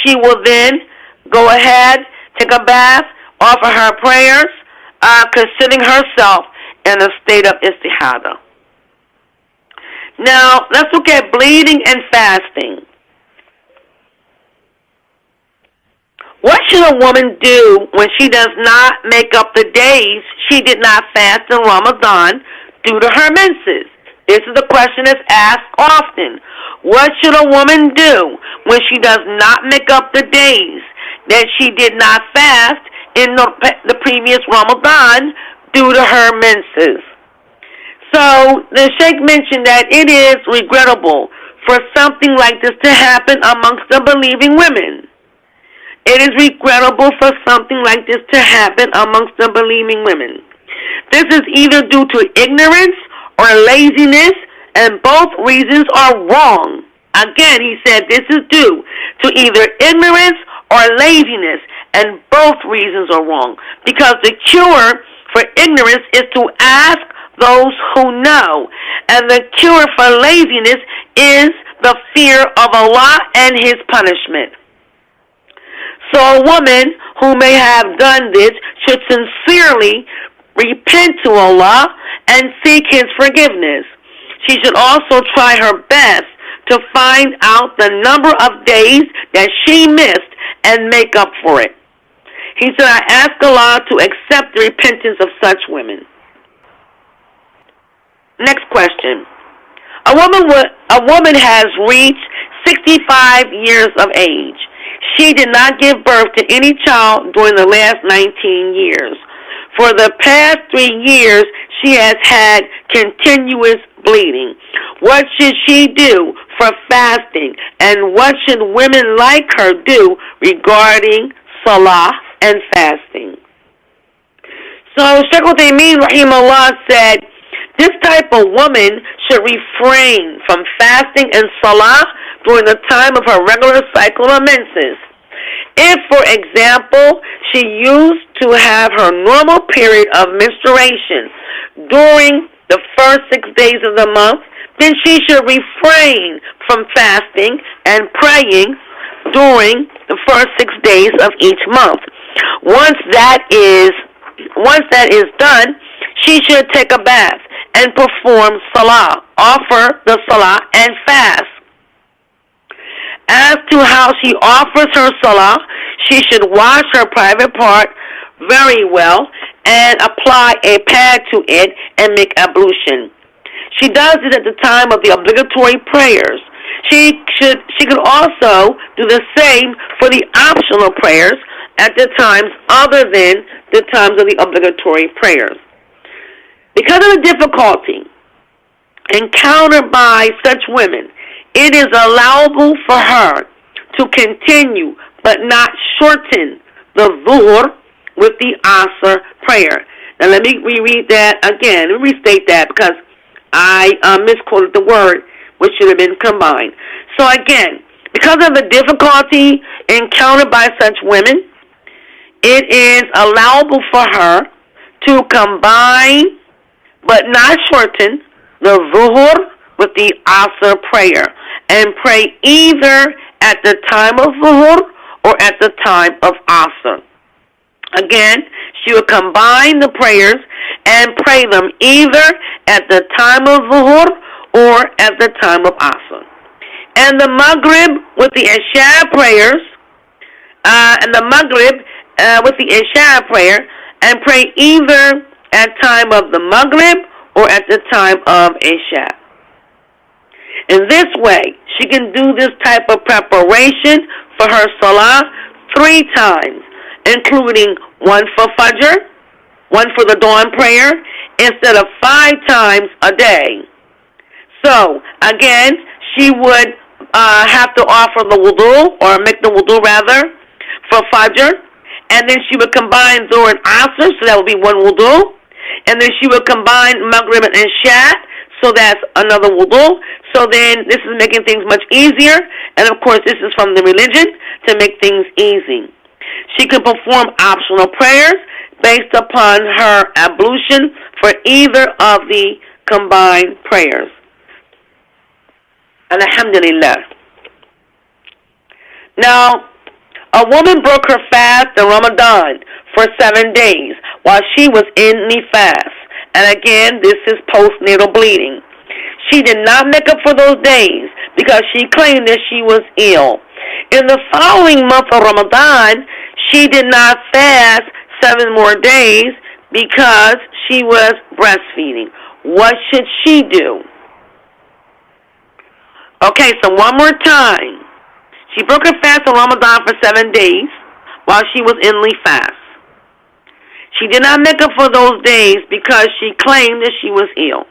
She will then go ahead, take a bath, offer her prayers, considering herself in a state of Istihaadah. Now, let's look at bleeding and fasting. What should a woman do when she does not make up the days she did not fast in Ramadan due to her menses? This is the question that's asked often. What should a woman do when she does not make up the days that she did not fast in the previous Ramadan due to her menses. So the Sheikh mentioned that it is regrettable for something like this to happen amongst the believing women. It is regrettable for something like this to happen amongst the believing women. This is either due to ignorance or laziness, and both reasons are wrong. Again, he said this is due to either ignorance or laziness, and both reasons are wrong. Because the cure for ignorance is to ask those who know, and the cure for laziness is the fear of Allah and His punishment. So a woman who may have done this should sincerely repent to Allah and seek His forgiveness. She should also try her best to find out the number of days that she missed and make up for it. He said, I ask Allah to accept the repentance of such women. Next question. A woman has reached 65 years of age. She did not give birth to any child during the last 19 years. For the past 3 years, she has had continuous bleeding. What should she do for fasting? And what should women like her do regarding salah and fasting? So Shaykh Uthaymeen rahimahullah said, this type of woman should refrain from fasting and salah during the time of her regular cycle of menses. If, for example, she used to have her normal period of menstruation during the first 6 days of the month, then she should refrain from fasting and praying during the first 6 days of each month. Once that is done, she should take a bath and perform salah, offer the salah and fast. As to how she offers her salah, she should wash her private part very well and apply a pad to it and make ablution. She does it at the time of the obligatory prayers. She could also do the same for the optional prayers at the times other than the times of the obligatory prayers. Because of the difficulty encountered by such women, it is allowable for her to continue but not shorten the dhuhr with the asr prayer. Now let me reread that again. Let me restate that because I misquoted the word, which should have been combined. So again, because of the difficulty encountered by such women, it is allowable for her to combine but not shorten the dhuhr with the asr prayer and pray either at the time of dhuhr or at the time of asr. Again, she will combine the prayers and pray them either at the time of dhuhr or at the time of asr. And the maghrib with the isha prayers, with the isha prayer, and pray either at time of the maghrib or at the time of isha. In this way, she can do this type of preparation for her salah 3 times, including one for fajr, one for the dawn prayer, instead of 5 times a day. So, again, she would have to offer the wudu, or make the wudu rather, for fajr, and then she would combine dhuhr and asr, so that would be one wudu, and then she would combine maghrib and isha, so that's another wudu. So then this is making things much easier, and of course this is from the religion to make things easy. She can perform optional prayers based upon her ablution for either of the combined prayers. Alhamdulillah. Now, a woman broke her fast in Ramadan for 7 days while she was in Nifaas. And again, this is postnatal bleeding. She did not make up for those days because she claimed that she was ill. In the following month of Ramadan, she did not fast 7 more days because she was breastfeeding. What should she do? Okay, so one more time. She broke her fast on Ramadan for 7 days while she was in Nifaas. She did not make up for those days because she claimed that she was ill.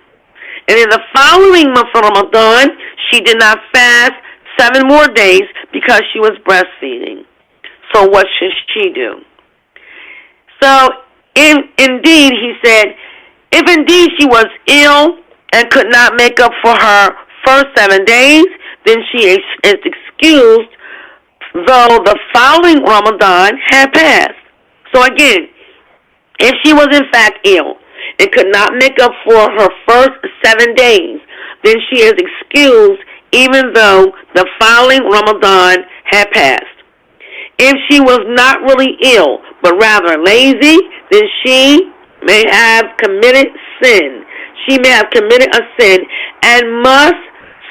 And in the following month of Ramadan, she did not fast 7 more days because she was breastfeeding. So what should she do? So, indeed, he said, if indeed she was ill and could not make up for her first 7 days, then she is excused, though the following Ramadan had passed. So again, if she was in fact ill and could not make up for her first 7 days, then she is excused even though the following Ramadan had passed. If she was not really ill, but rather lazy, then she may have committed sin. She may have committed a sin and must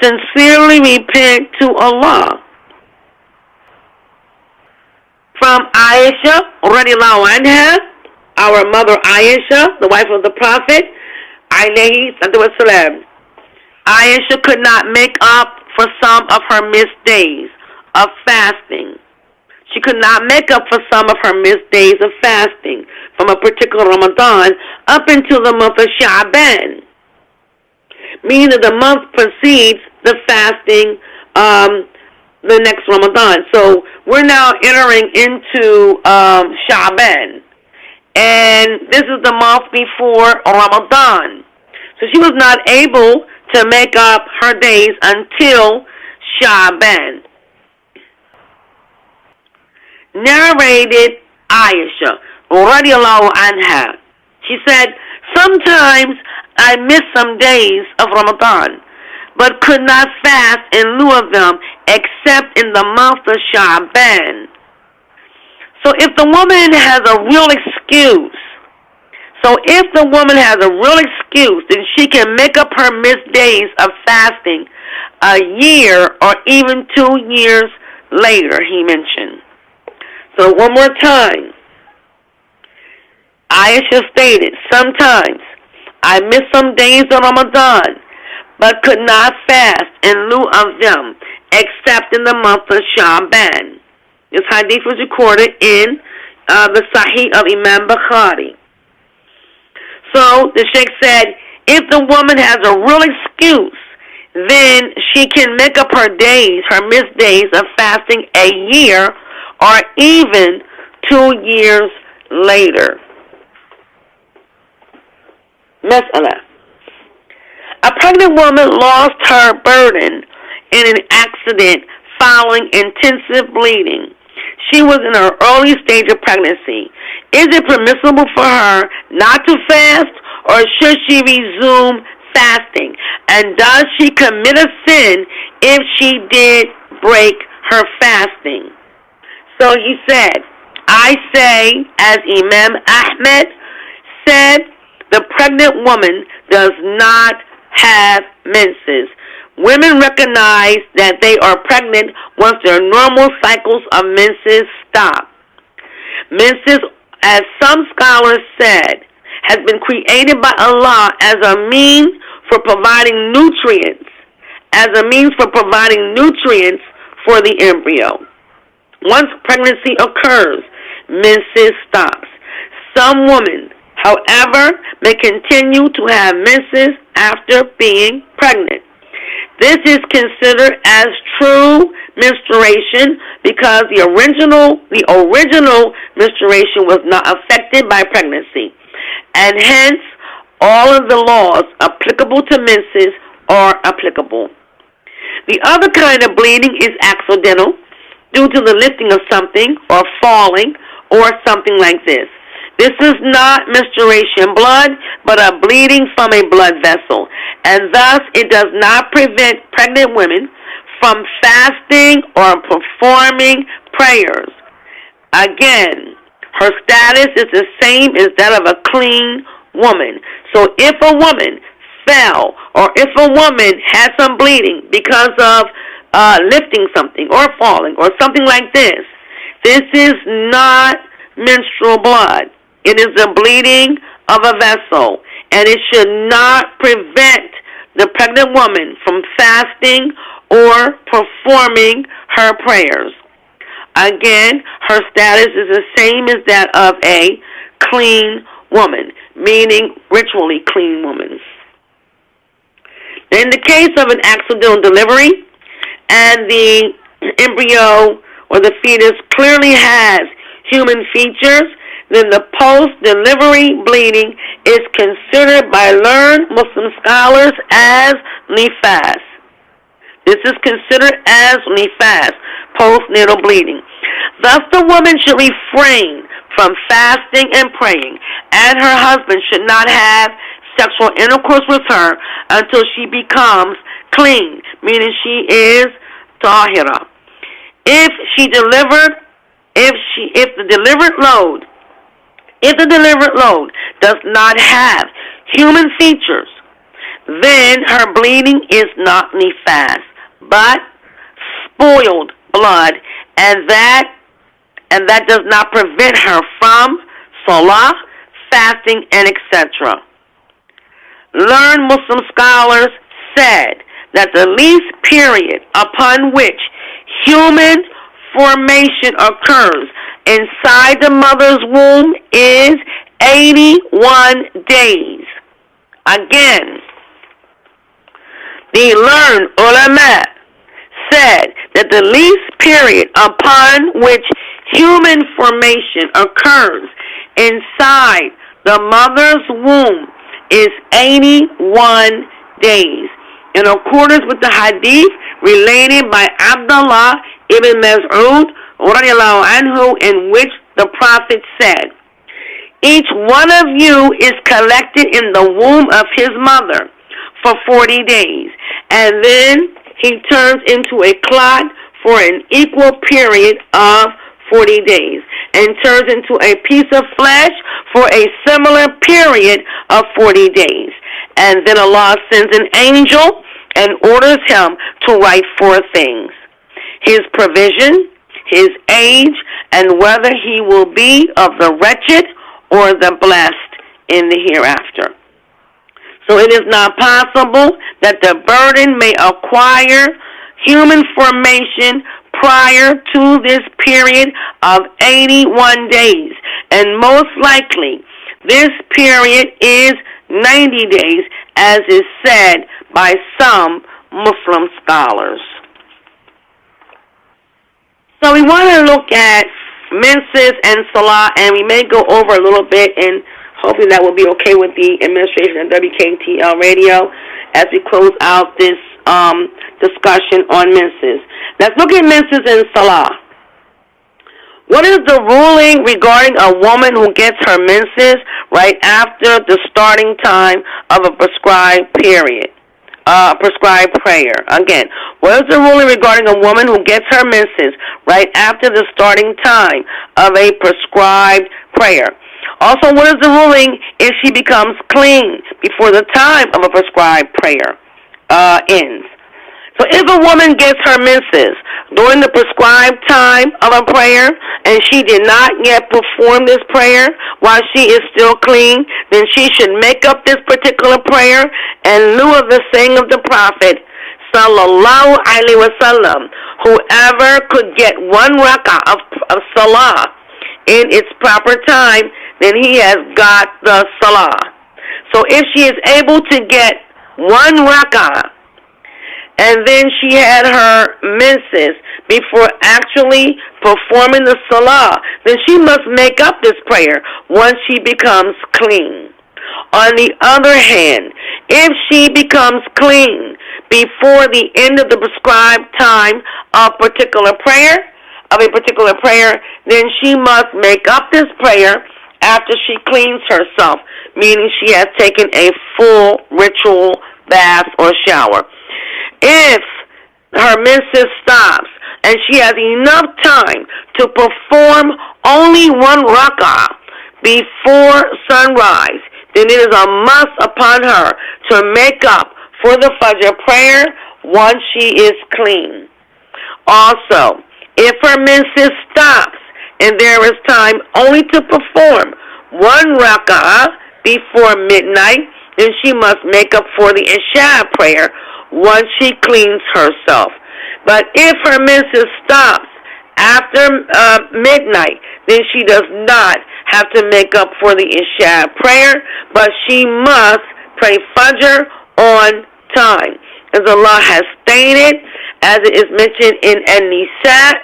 sincerely repent to Allah. From Aisha, radiallahu anha, our mother Aisha, the wife of the Prophet, alayhi salatu wasalam. Aisha could not make up for some of her missed days of fasting. She could not make up for some of her missed days of fasting from a particular Ramadan up until the month of Sha'ban, meaning that the month precedes the fasting the next Ramadan. So we're now entering into Sha'ban, and this is the month before Ramadan. So she was not able to make up her days until Sha'ban. Narrated Aisha, radiallahu anha. She said, sometimes I miss some days of Ramadan, but could not fast in lieu of them except in the month of Sha'ban. So if the woman has a real excuse, then she can make up her missed days of fasting a year or even 2 years later, he mentioned. So one more time, Aisha stated, sometimes I miss some days of Ramadan, but could not fast in lieu of them, except in the month of Sha'ban. This hadith was recorded in the Sahih of Imam Bukhari. So the Sheikh said, if the woman has a real excuse, then she can make up her days, her missed days of fasting a year or even 2 years later. Mas'ala. A pregnant woman lost her burden in an accident following intensive bleeding. She was in her early stage of pregnancy. Is it permissible for her not to fast, or should she resume fasting? And does she commit a sin if she did break her fasting? So he said, I say, as Imam Ahmed said, the pregnant woman does not have menses. Women recognize that they are pregnant once their normal cycles of menses stop. Menses, as some scholars said, has been created by Allah as a means for providing nutrients, for the embryo. Once pregnancy occurs, menses stops. Some women, however, may continue to have menses after being pregnant. This is considered as true menstruation because the original menstruation was not affected by pregnancy, and hence all of the laws applicable to menses are applicable. The other kind of bleeding is accidental, due to the lifting of something or falling or something like this. This is not menstruation blood, but a bleeding from a blood vessel, and thus it does not prevent pregnant women from fasting or performing prayers. Again, her status is the same as that of a clean woman. So if a woman fell, or if a woman had some bleeding because of lifting something or falling or something like this, this is not menstrual blood. It is the bleeding of a vessel, and it should not prevent the pregnant woman from fasting or performing her prayers. Again, her status is the same as that of a clean woman, meaning ritually clean woman. In the case of an accidental delivery and the embryo or the fetus clearly has human features, then the post-delivery bleeding is considered by learned Muslim scholars as Nifaas. This is considered as Nifaas, postnatal bleeding. Thus, the woman should refrain from fasting and praying, and her husband should not have sexual intercourse with her until she becomes clean, meaning she is tahira. If the delivered load does not have human features, then her bleeding is not Nifaas, but spoiled blood, and that does not prevent her from salah, fasting, and etc. Learned Muslim scholars said that the least period upon which human formation occurs inside the mother's womb is 81 days. Again, the learned ulama said that the least period upon which human formation occurs inside the mother's womb is 81 days. In accordance with the hadith related by Abdullah ibn Mas'ud radiallahu anhu, in which the Prophet said, "Each one of you is collected in the womb of his mother for 40 days, and then he turns into a clot for an equal period of 40 days, and turns into a piece of flesh for a similar period of 40 days. And then Allah sends an angel and orders him to write 4 things: his provision, his age, and whether he will be of the wretched or the blessed in the hereafter." So it is not possible that the burden may acquire human formation prior to this period of 81 days. And most likely, this period is 90 days, as is said by some Muslim scholars. So we want to look at menses and salah, and we may go over a little bit, and hopefully that will be okay with the administration of WKTL radio as we close out this discussion on menses. Let's look at menses and salah. What is the ruling regarding a woman who gets her menses right after the starting time of a prescribed period? Prescribed prayer. Again, what is the ruling regarding a woman who gets her menses right after the starting time of a prescribed prayer? Also, what is the ruling if she becomes clean before the time of a prescribed prayer ends? So if a woman gets her menses during the prescribed time of a prayer and she did not yet perform this prayer while she is still clean, then she should make up this particular prayer in lieu of the saying of the Prophet sallallahu alaihi wasallam, whoever could get 1 rak'ah of salah in its proper time, then he has got the salah. So if she is able to get 1 rak'ah and then she had her menses before actually performing the salah, then she must make up this prayer once she becomes clean. On the other hand, if she becomes clean before the end of the prescribed time of a particular prayer, then she must make up this prayer after she cleans herself, meaning she has taken a full ritual bath or shower. If her menses stops and she has enough time to perform only 1 rak'ah before sunrise, then it is a must upon her to make up for the Fajr prayer once she is clean. Also, if her menses stops and there is time only to perform 1 rak'ah before midnight, then she must make up for the Isha prayer once she cleans herself. But if her menses stops after midnight, then she does not have to make up for the Isha prayer, but she must pray Fajr on time. As Allah has stated, as it is mentioned in An-Nisa,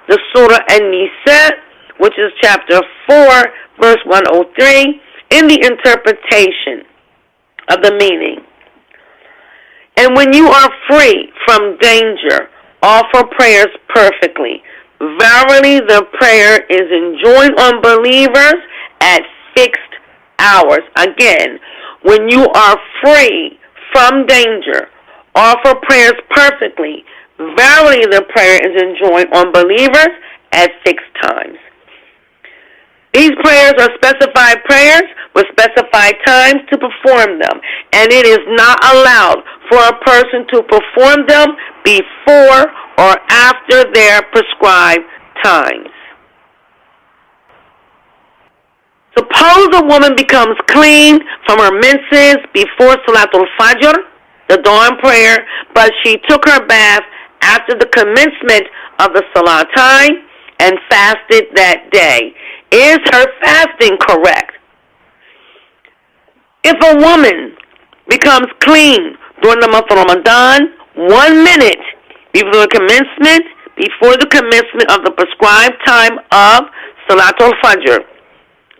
the Surah An-Nisa, which is chapter 4, verse 103, in the interpretation of the meaning. And when you are free from danger, offer prayers perfectly. Verily, the prayer is enjoined on believers at fixed hours. Again, when you are free from danger, offer prayers perfectly. Verily, the prayer is enjoined on believers at fixed times. These prayers are specified prayers with specified times to perform them, and it is not allowed for a person to perform them before or after their prescribed times. Suppose a woman becomes clean from her menses before Salatul Fajr, the dawn prayer, but she took her bath after the commencement of the Salah time and fasted that day. Is her fasting correct? If a woman becomes clean during the month of Ramadan, 1 minute before the commencement of the prescribed time of Salatul Fajr,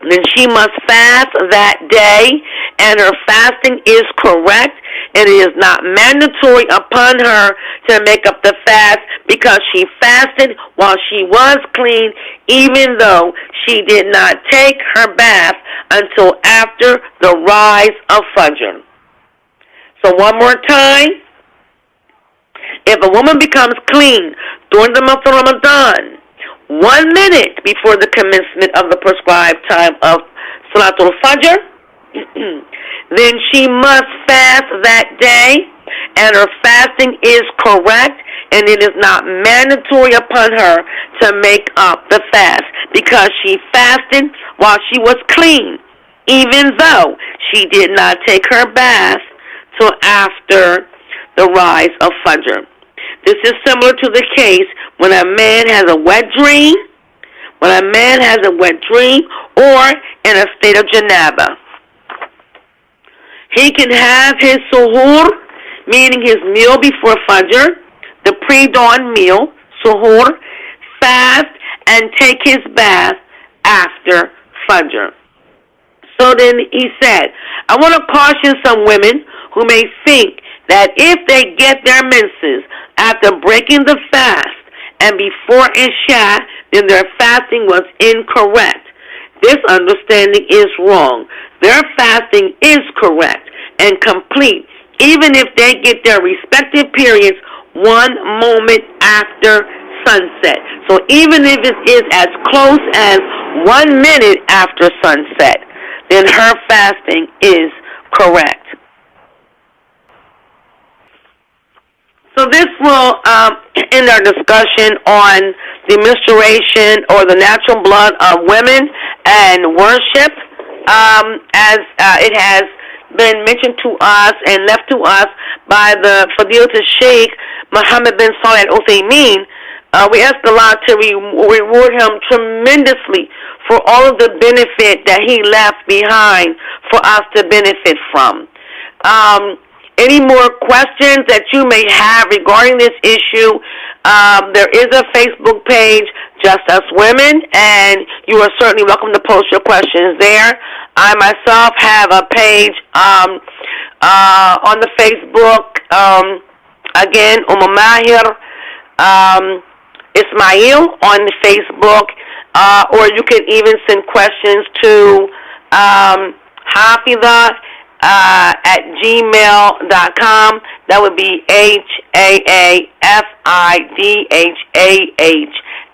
then she must fast that day, and her fasting is correct, and it is not mandatory upon her to make up the fast because she fasted while she was clean, even though she did not take her bath until after the rise of Fajr. So one more time, if a woman becomes clean during the month of Ramadan, 1 minute before the commencement of the prescribed time of Salatul Fajr, then she must fast that day, and her fasting is correct, and it is not mandatory upon her to make up the fast because she fasted while she was clean, even though she did not take her bath till after the rise of Fajr. This is similar to the case when a man has a wet dream, or in a state of janaba. He can have his suhoor, meaning his meal before Fajr, the pre-dawn meal, suhoor, fast, and take his bath after Fajr. So then he said, I want to caution some women who may think that if they get their menses after breaking the fast and before Isha, then their fasting was incorrect. This understanding is wrong. Their fasting is correct and complete, even if they get their respective periods 1 moment after sunset. So even if it is as close as 1 minute after sunset, then her fasting is correct. So this will end our discussion on the menstruation or the natural blood of women and worship, as it has been mentioned to us and left to us by the Fadilatul Shaykh Muhammad bin Salih Uthaymeen. We ask Allah to reward him tremendously for all of the benefit that he left behind for us to benefit from. Any more questions that you may have regarding this issue, there is a Facebook page, Just Us Women, and you are certainly welcome to post your questions there. I myself have a page on the Facebook, again, Ummu Maahir, Ismaa'eel on the Facebook, or you can even send questions to Hafidha at gmail.com. That would be HAAFIDHAH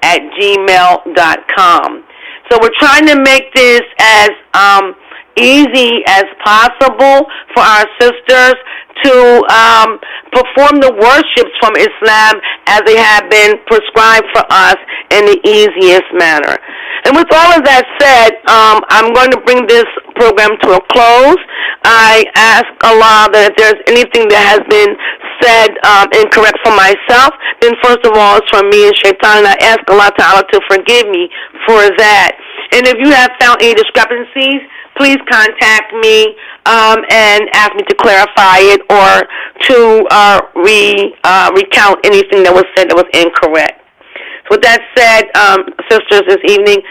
at gmail.com. So we're trying to make this as easy as possible for our sisters to perform the worships from Islam as they have been prescribed for us in the easiest manner. And with all of that said, I'm going to bring this program to a close. I ask Allah that if there's anything that has been said incorrect for myself, then first of all it's from me and Shaitan, and I ask Allah Ta'ala to forgive me for that. And if you have found any discrepancies, please contact me and ask me to clarify it or to recount anything that was said that was incorrect. So with that said, sisters, this evening,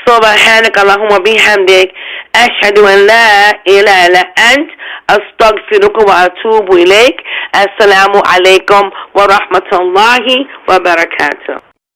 Subhanak Allahumma bihamdik, ashhadu an la ilaha illa ant, astaghfiruka wa atubu ilayk. Assalamu alaikum wa rahmatullahi wa barakatuh.